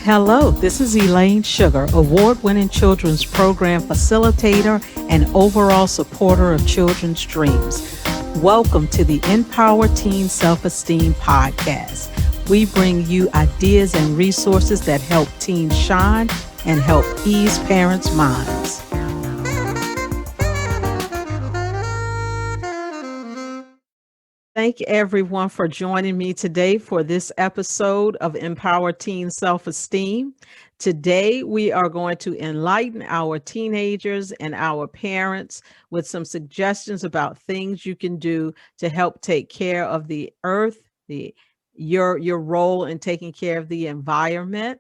Hello, this is Elaine Sugar, award-winning children's program facilitator and overall supporter of children's dreams. Welcome to the Empower Teen Self-Esteem podcast. We bring you ideas and resources that help teens shine and help ease parents' minds. Thank everyone for joining me today for this episode of Empower Teen Self-Esteem. Today, we are going to enlighten our teenagers and our parents with some suggestions about things you can do to help take care of the earth, your role in taking care of the environment.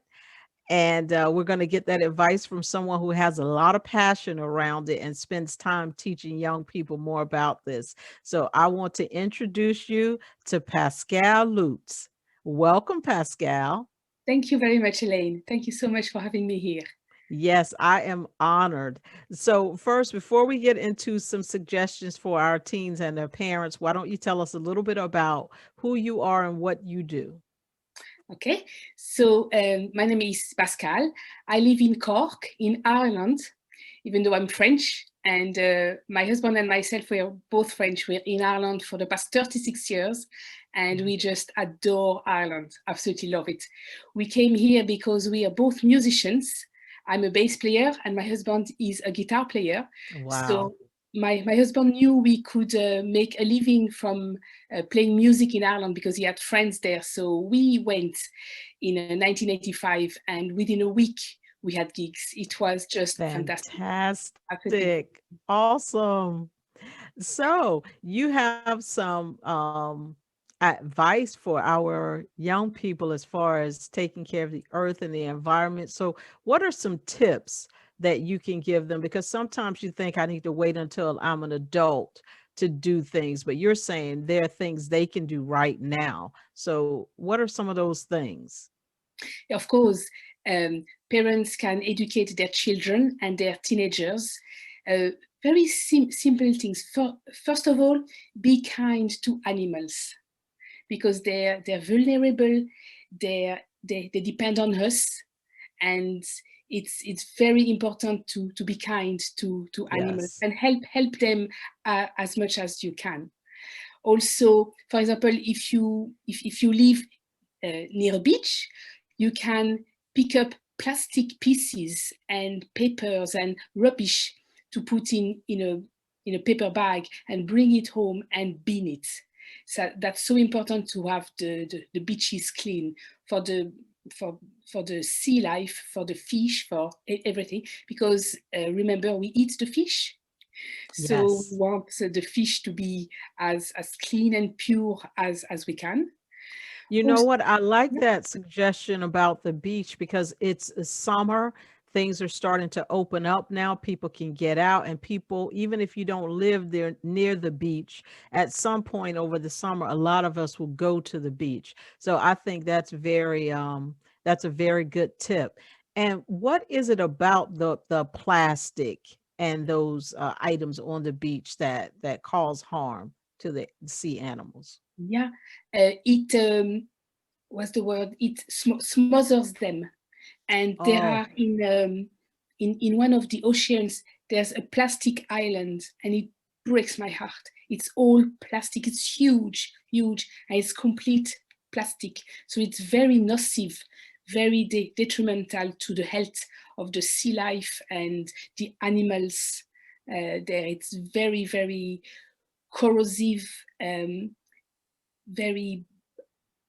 And we're going to get that advice from someone who has a lot of passion around it and spends time teaching young people more about this. So I want to introduce you to Pascale Lutz. Welcome, Pascale. Thank you very much, Elaine. Thank you so much for having me here. Yes, I am honored. So, first, before we get into some suggestions for our teens and their parents, why don't you tell us a little bit about who you are and what you do? Okay, so my name is Pascal. I live in Cork, in Ireland, even though I'm French. And my husband and myself, we are both French. We're in Ireland for the past 36 years, and we just adore Ireland. Absolutely love it. We came here because we are both musicians. I'm a bass player, and my husband is a guitar player. Wow. So my husband knew we could make a living from playing music in Ireland because he had friends there. So we went in 1985, and within a week we had gigs. It was just fantastic. Absolutely. Fantastic. Awesome. So, you have some advice for our young people as far as taking care of the earth and the environment. So, what are some tips that you can give them? Because sometimes you think I need to wait until I'm an adult to do things, but you're saying there are things they can do right now. So, what are some of those things? Of course, parents can educate their children and their teenagers. Uh, Very simple things. First of all, be kind to animals because they're vulnerable. They depend on us, and it's very important to be kind to animals Yes. and help them as much as you can. Also, for example, if you live near a beach, you can pick up plastic pieces and papers and rubbish to put in a paper bag and bring it home and bin it. So that's so important to have the beaches clean for the for for the sea life, for the fish, for everything. Because remember, we eat the fish, so we Yes. want the fish to be as clean and pure as we can. You know Also, what? I like that suggestion about the beach because it's summer. Things are starting to open up now. People can get out, and people, even if you don't live there near the beach, at some point over the summer, a lot of us will go to the beach. So I think that's a very good tip. And what is it about the plastic and those items on the beach that cause harm to the sea animals? yeah, it what's the word? It smothers them, and there are Oh, in one of the oceans there's a plastic island, and it breaks my heart. It's all plastic. It's huge, huge, and it's complete plastic. So it's very nocive, very detrimental to the health of the sea life and the animals there. It's very, very corrosive, very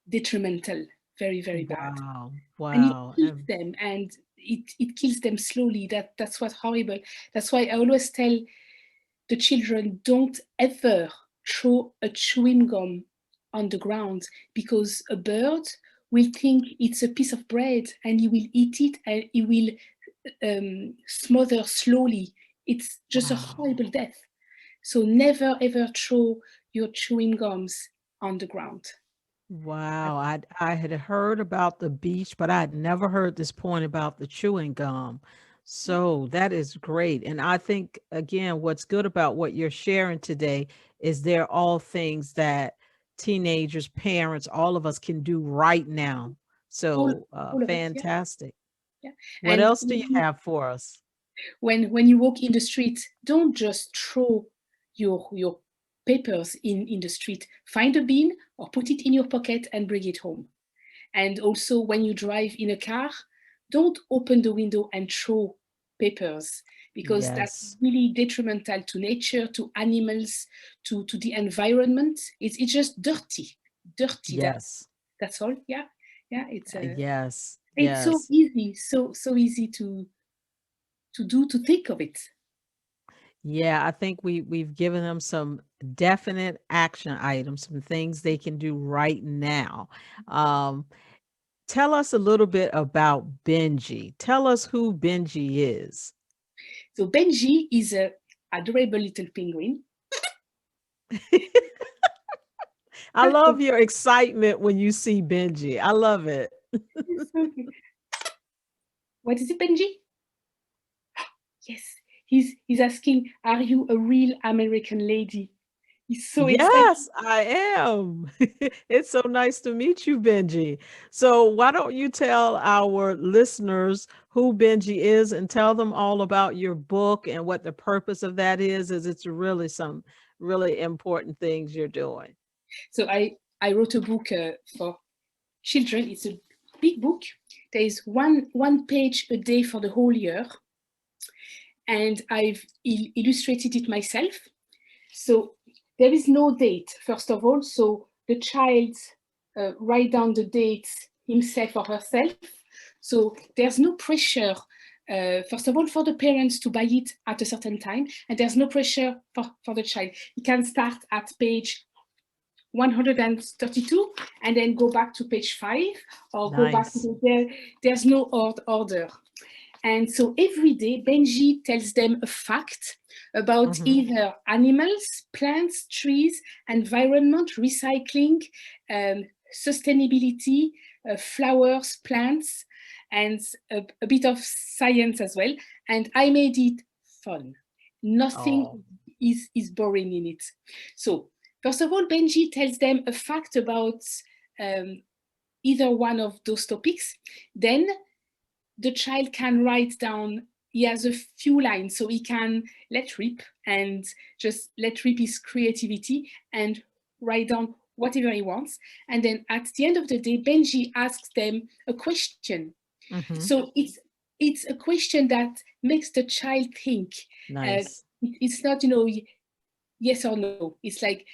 detrimental, very, very bad. wow, And it wow, kills them, and it kills them slowly. That's what's horrible. That's why I always tell the children, don't ever throw a chewing gum on the ground, because a bird will think it's a piece of bread and he will eat it and he will smother slowly. It's just a wow, horrible death. So never ever throw your chewing gums on the ground. wow. I had heard about the beach, but I had never heard this point about the chewing gum. So that is great. And I think again, what's good about what you're sharing today is they're all things that teenagers, parents, all of us can do right now So all of it, yeah, fantastic. yeah. What And else do you have for us? when you walk in the street, don't just throw your papers in the street. Find a bin or put it in your pocket and bring it home. And also, when you drive in a car, don't open the window and throw papers, because that's Yes. really detrimental to nature, to animals, to the environment. It's just dirty, dirty. Yes. That's all. Yeah, yeah. Yes. It's so Yes. easy, so easy to do, to think of it. Yeah, I think we've given them some definite action items, some things they can do right now. Um, Tell us a little bit about Benji. Tell us who Benji is. So Benji is a adorable little penguin. I love your excitement when you see Benji. I love it. What is it, Benji? Yes, he's asking, "Are you a real American lady?" He's so excited. Yes, I am. It's so nice to meet you, Benji. So, why don't you tell our listeners who Benji is and tell them all about your book and what the purpose of that is, as it's really some really important things you're doing. So I wrote a book for children. It's a big book. There is one page a day for the whole year, and I've illustrated it myself. So there is no date, first of all. So the child write down the date himself or herself. So there's no pressure, first of all, for the parents to buy it at a certain time. And there's no pressure for the child. You can start at page 132 and then go back to page 5 or go back Nice. to there's no order. And so every day, Benji tells them a fact about Mhm. either animals, plants, trees, environment, recycling, sustainability, flowers, plants, and a bit of science as well. And I made it fun. Oh. Nothing is boring in it. So, first of all, Benji tells them a fact about um, either one of those topics. Then the child can write down, he has a few lines, so he can let rip and just let rip his creativity and write down whatever he wants. And then at the end of the day, Benji asks them a question. Mhm. So it's a question that makes the child think. Nice. It's not, yes or no. It's like,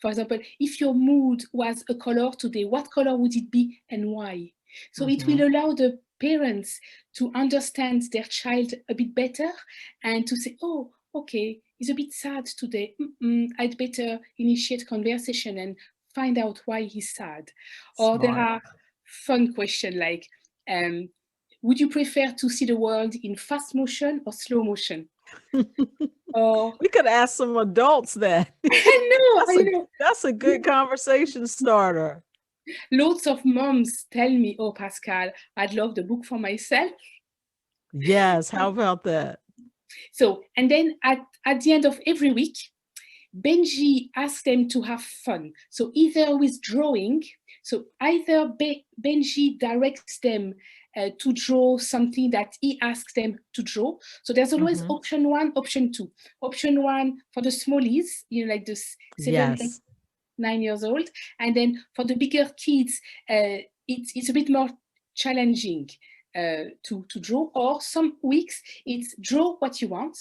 for example, if your mood was a color today, what color would it be and why? So it will Mhm. allow the parents to understand their child a bit better and to say, oh, okay, he's a bit sad today. I'd better initiate conversation and find out why he's sad. Or there Smart. are fun questions like, um, would you prefer to see the world in fast motion or slow motion? Or We could ask some adults that. I know, That's I a know. that's a good conversation starter. Lots of moms tell me, oh, Pascal, I'd love the book for myself. Yes, how about that? So, and then at the end of every week, Benji asks them to have fun. So either with drawing, so either Benji directs them to draw something that he asks them to draw. So there's always Mhm. option one, option two. Option one for the smallies, like the 7, 8, Yes. 9 years old. And then for the bigger kids, it's a bit more challenging to draw. Or some weeks it's draw what you want,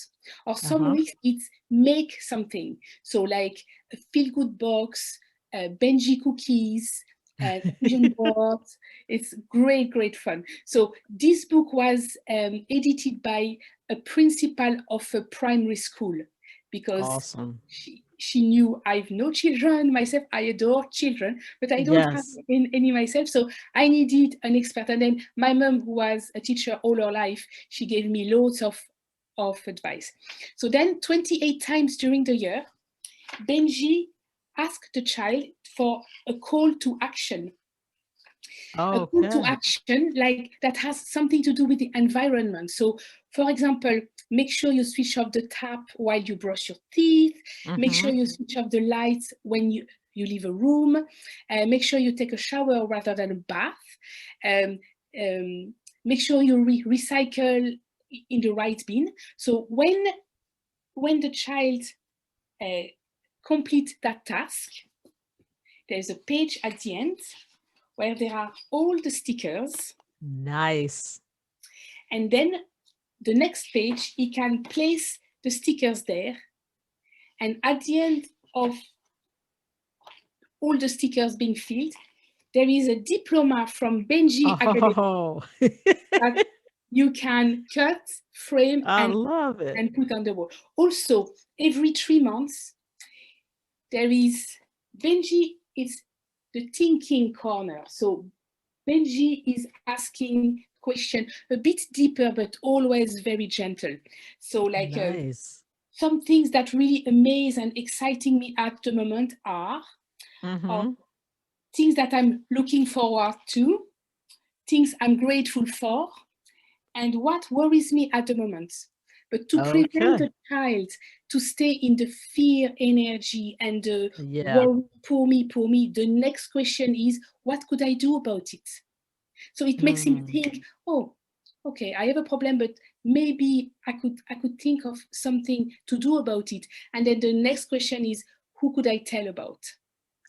or some Uh-huh. weeks it's make something. So like a feel good box, Benji cookies, vision board. It's great, great fun. So this book was edited by a principal of a primary school, because Awesome. she knew I've no children myself. I adore children, but I don't have Yes. any myself. So I needed an expert. And then my mom, who was a teacher all her life, she gave me loads of advice. So then 28 times during the year, Benji asked the child for a call to action. A call to Okay. action like that has something to do with the environment. So, for example, make sure you switch off the tap while you brush your teeth. Make sure Mhm. you switch off the lights when you leave a room. Make sure you take a shower rather than a bath. Um, Make sure you recycle in the right bin. So when the child complete that task, there's a page at the end where there are all the stickers. Nice. And then the next page, he can place the stickers there. And at the end of all the stickers being filled, there is a diploma from Benjy Academy Oh, that you can cut, frame, I love it. and put on the wall. Also, every 3 months, there is Benjy is the thinking corner. So Benjy is asking question a bit deeper, but always very gentle. So like Nice. some things that really amaze and exciting me at the moment are things that I'm looking forward to, things I'm grateful for, and what worries me at the moment. But to prevent Okay. the child to stay in the fear energy and the Yeah. worry, poor me, the next question is, what could I do about it? So it makes him think, oh, okay, I have a problem, but maybe I could think of something to do about it. And then the next question is, who could I tell about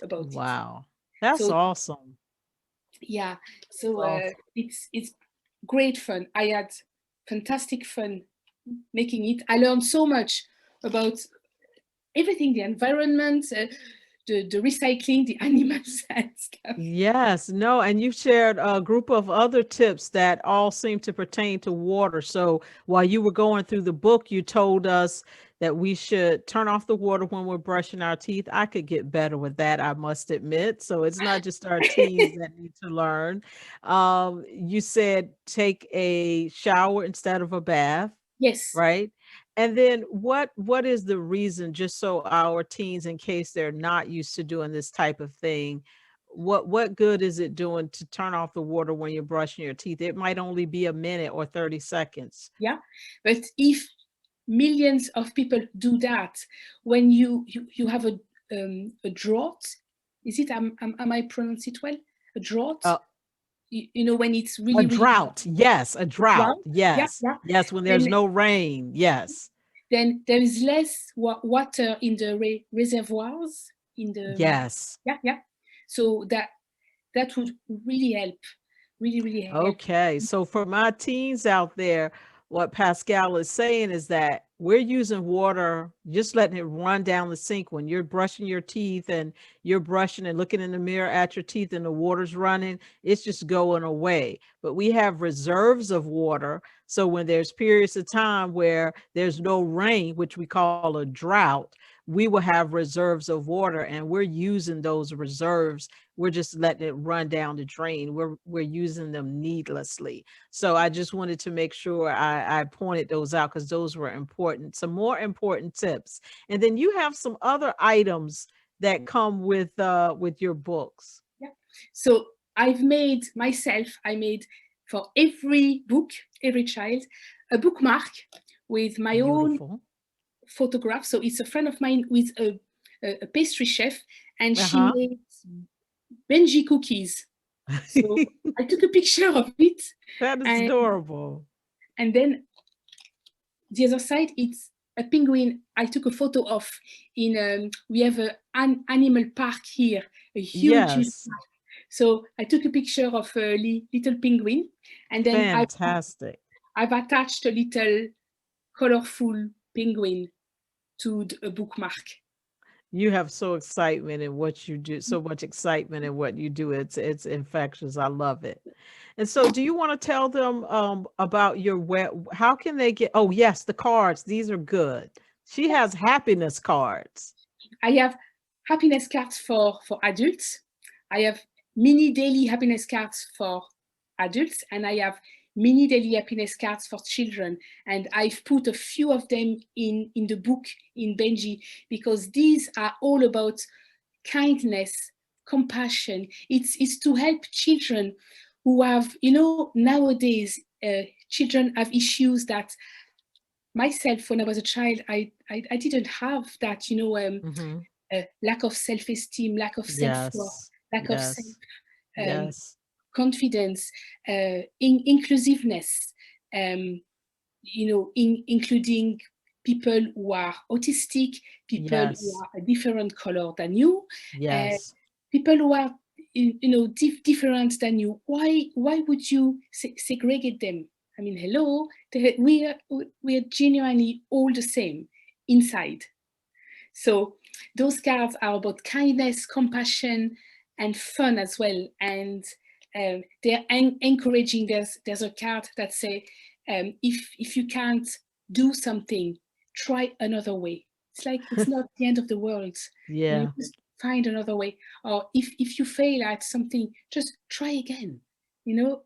it? Wow. That's So awesome. yeah, so Awesome. it's great fun. I had fantastic fun making it. I learned so much about everything, the environment, the recycling, the animals and stuff. Yes, no, and you shared a group of other tips that all seem to pertain to water. So while you were going through the book, you told us that we should turn off the water when we're brushing our teeth. I could get better with that, I must admit. So it's not just our teens that need to learn. You said take a shower instead of a bath, Yes. right? And then what is the reason, just so our teens, in case they're not used to doing this type of thing, what good is it doing to turn off the water when you're brushing your teeth? It might only be a minute or 30 seconds. Yeah, but if millions of people do that, when you have a drought, is it am I pronounce it well? A drought, Uh, you know, when it's a really drought. Yes, a drought. drought. Yeah, Yes. yeah. Yes, when there's Then no rain. Yes. there is less water in the reservoirs in the Yes. yeah. So that would really help, really help. Okay, so for my teens out there, what Pascal is saying is that we're using water, just letting it run down the sink when you're brushing your teeth and you're brushing and looking in the mirror at your teeth and the water's running, it's just going away. But we have reserves of water. So when there's periods of time where there's no rain, which we call a drought, we will have reserves of water and we're using those reserves. We're just letting it run down the drain. We're using them needlessly. So I just wanted to make sure I pointed those out because those were important, some more important tips. And then you have some other items that come with your books. Yeah. So I made for every book, every child, a bookmark with my own Beautiful. photograph. So it's a friend of mine with a pastry chef, and she Uh-huh. made Benjy cookies. So I took a picture of it, That is and adorable. then the other side, it's a penguin I took a photo of in we have an animal park here, a huge Yes. park. So I took a picture of a little penguin, and then Fantastic. I've attached a little colorful penguin to a bookmark. You have so excitement in what you do, so much excitement in what you do. It's infectious. I love it. And so do you want to tell them about your web? How can they get, oh yes, the cards. These are good. She has happiness cards. I have happiness cards for adults. I have mini daily happiness cards for adults, and I have mini daily happiness cards for children. And I've put a few of them in the book in Benjy because these are all about kindness, compassion. It's to help children who have, you know, nowadays children have issues that myself when I was a child I didn't have that, you know, Mm-hmm. lack of self-esteem, lack of self-worth, Yes. lack of Yes. um, Yes. confidence, inclusiveness, including people who are autistic, people who Yes. are a different color than you, uh, Yes. people who are different than you. Why would you segregate them? I mean, hello, we are genuinely all the same inside. So those cards are about kindness, compassion, and fun as well. And they're encouraging. There's a card that say, if you can't do something, try another way. It's like it's not the end of the world. Yeah. Just find another way. Or if you fail at something, just try again. You know,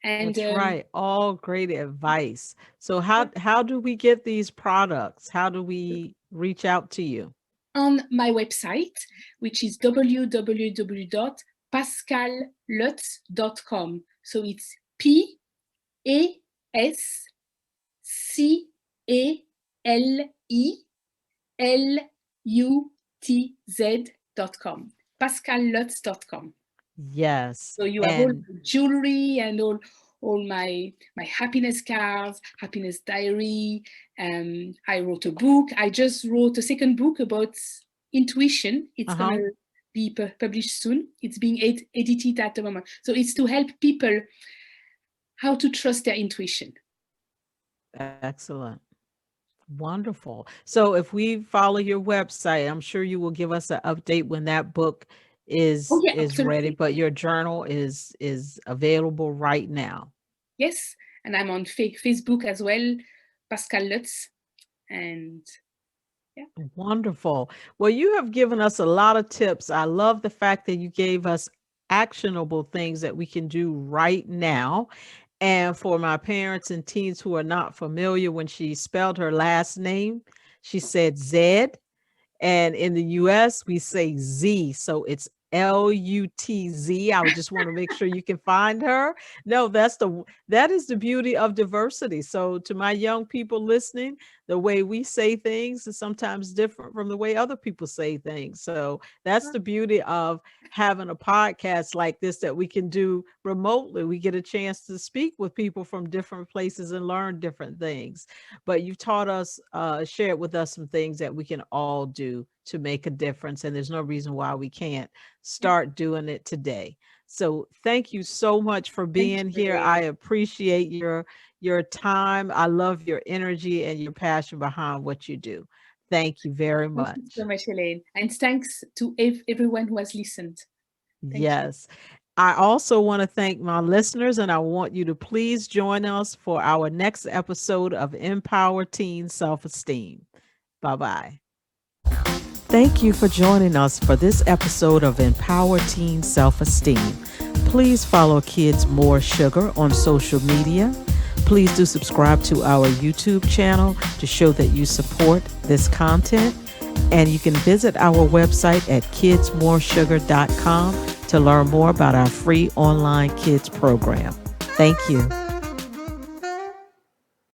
and That's right. All great advice. So how do we get these products? How do we reach out to you? on my website, which is www.pascalelutz.com. So it's PASCALELUTZ.com. PascalLutz.com. Yes. So you have all And my jewelry and all my happiness cards, happiness diary. I wrote a book. I just wrote a second book about intuition. It's uh-huh. gonna be published soon. It's being edited at the moment. So it's to help people how to trust their intuition. Excellent. Wonderful. So if we follow your website, I'm sure you will give us an update when that book Oh yeah, is ready, absolutely. but your journal is available right now. Yes, and I'm on Facebook as well, Pascale Lutz, and yeah. Wonderful. Well, you have given us a lot of tips. I love the fact that you gave us actionable things that we can do right now. And for my parents and teens who are not familiar, when she spelled her last name, she said Zed. And in the US, we say Z. So it's Lutz. I would just want to make sure you can find her. No, that is the beauty of diversity. So to my young people listening, the way we say things is sometimes different from the way other people say things. So that's the beauty of having a podcast like this that we can do remotely. We get a chance to speak with people from different places and learn different things. But you've taught us, shared with us some things that we can all do to make a difference. And there's no reason why we can't start doing it today. So thank you so much for Thank being you, here. I Elaine. appreciate your time. I love your energy and your passion behind what you do. Thank you very Thank you so much. much, Elaine. And thanks to everyone who has listened. Thank you. Yes. I also want to thank my listeners, and I want you to please join us for our next episode of Empower Teen Self-Esteem. Bye-bye. Thank you for joining us for this episode of Empower Teen Self-Esteem. Please follow Kids More Sugar on social media. Please do subscribe to our YouTube channel to show that you support this content. And you can visit our website at kidsmoresugar.com to learn more about our free online kids program. Thank you.